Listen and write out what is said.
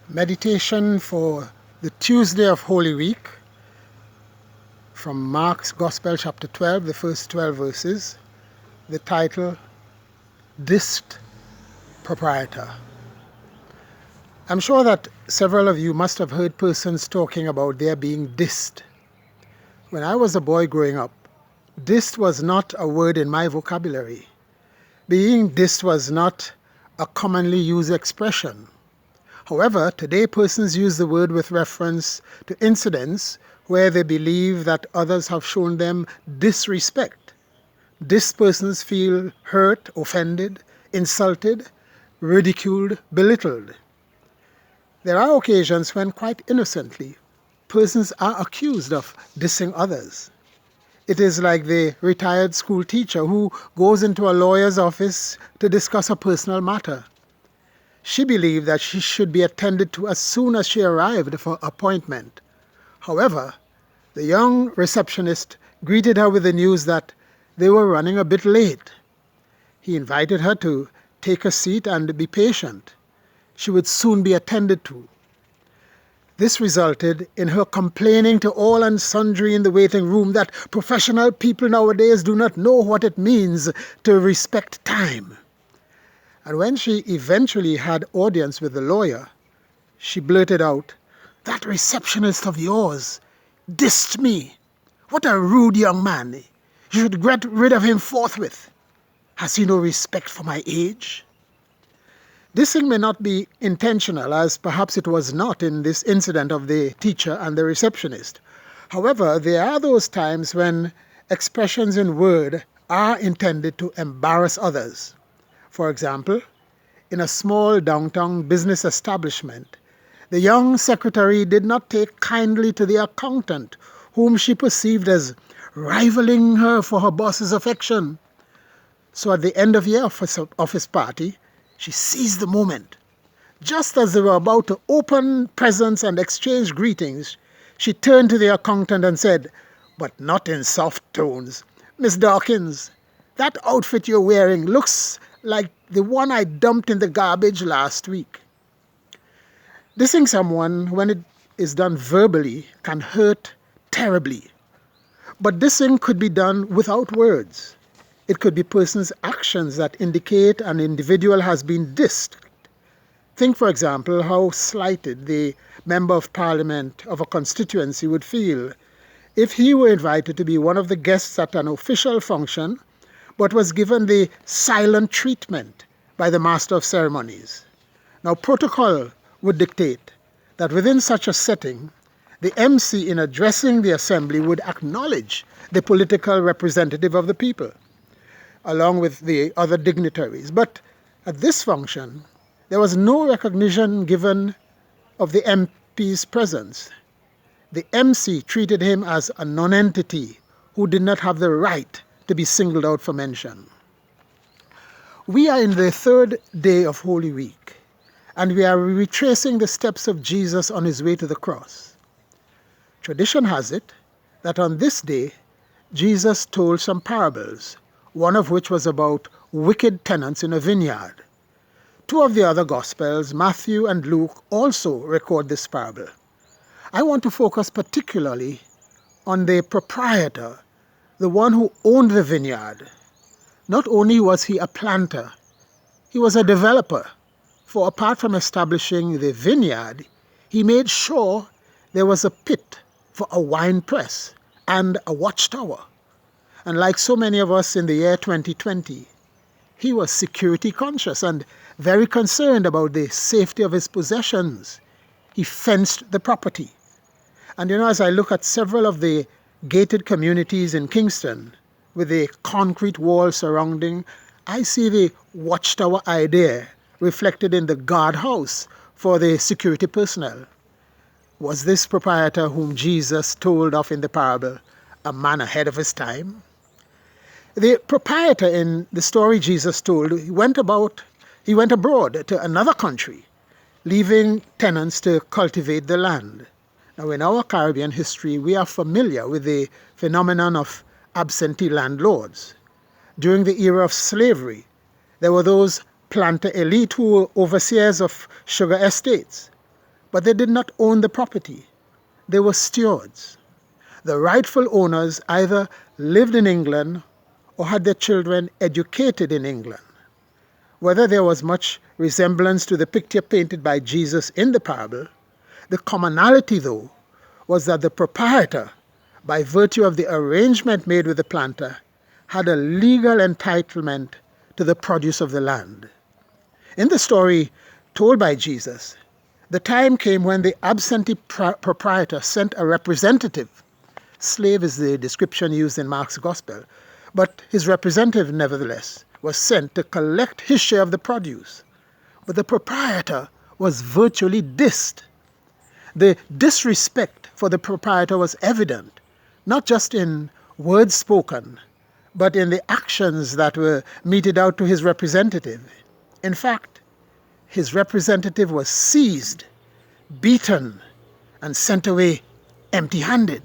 Meditation for the Tuesday of Holy Week from Mark's Gospel, chapter 12, the first 12 verses. The title, Dissed Proprietor. I'm sure that several of you must have heard persons talking about their being dissed. When I was a boy growing up, dissed was not a word in my vocabulary. Being dissed was not a commonly used expression. However, today persons use the word with reference to incidents where they believe that others have shown them disrespect. Dissed persons feel hurt, offended, insulted, ridiculed, belittled. There are occasions when, quite innocently, persons are accused of dissing others. It is like the retired school teacher who goes into a lawyer's office to discuss a personal matter. She believed that she should be attended to as soon as she arrived for appointment. However, the young receptionist greeted her with the news that they were running a bit late. He invited her to take a seat and be patient. She would soon be attended to. This resulted in her complaining to all and sundry in the waiting room that professional people nowadays do not know what it means to respect time. And when she eventually had audience with the lawyer, she blurted out, "That receptionist of yours dissed me. What a rude young man. You should get rid of him forthwith. Has he no respect for my age?" Dissing may not be intentional, as perhaps it was not in this incident of the teacher and the receptionist. However, there are those times when expressions in word are intended to embarrass others. For example, in a small downtown business establishment, the young secretary did not take kindly to the accountant, whom she perceived as rivaling her for her boss's affection. So at the end of the office party, she seized the moment. Just as they were about to open presents and exchange greetings, she turned to the accountant and said, but not in soft tones, "Miss Dawkins, that outfit you're wearing looks like the one I dumped in the garbage last week." Dissing someone, when it is done verbally, can hurt terribly. But dissing could be done without words. It could be persons' actions that indicate an individual has been dissed. Think, for example, how slighted the member of parliament of a constituency would feel if he were invited to be one of the guests at an official function, but was given the silent treatment by the master of ceremonies. Now, protocol would dictate that within such a setting, the MC in addressing the assembly would acknowledge the political representative of the people, along with the other dignitaries. But at this function, there was no recognition given of the MP's presence. The MC treated him as a nonentity who did not have the right to be singled out for mention. We are in the third day of Holy Week, and we are retracing the steps of Jesus on his way to the cross. Tradition has it that on this day, Jesus told some parables, one of which was about wicked tenants in a vineyard. Two of the other Gospels, Matthew and Luke, also record this parable. I want to focus particularly on the proprietor, the one who owned the vineyard. Not only was he a planter, he was a developer, for apart from establishing the vineyard, he made sure there was a pit for a wine press and a watchtower. And like so many of us in the year 2020, he was security conscious and very concerned about the safety of his possessions. He fenced the property. And as I look at several of the gated communities in Kingston with a concrete wall surrounding, I see the watchtower idea reflected in the guardhouse for the security personnel. Was this proprietor whom Jesus told of in the parable a man ahead of his time? The proprietor in the story Jesus told, he went abroad to another country, leaving tenants to cultivate the land. Now, in our Caribbean history, we are familiar with the phenomenon of absentee landlords. During the era of slavery, there were those planter elite who were overseers of sugar estates. but they did not own the property. They were stewards. The rightful owners either lived in England or had their children educated in England. Whether there was much resemblance to the picture painted by Jesus in the parable, the commonality, though, was that the proprietor, by virtue of the arrangement made with the planter, had a legal entitlement to the produce of the land. In the story told by Jesus, the time came when the absentee proprietor sent a representative. Slave is the description used in Mark's Gospel, but his representative, nevertheless, was sent to collect his share of the produce. But the proprietor was virtually dissed. The disrespect for the proprietor was evident, not just in words spoken, but in the actions that were meted out to his representative. In fact, his representative was seized, beaten, and sent away empty-handed.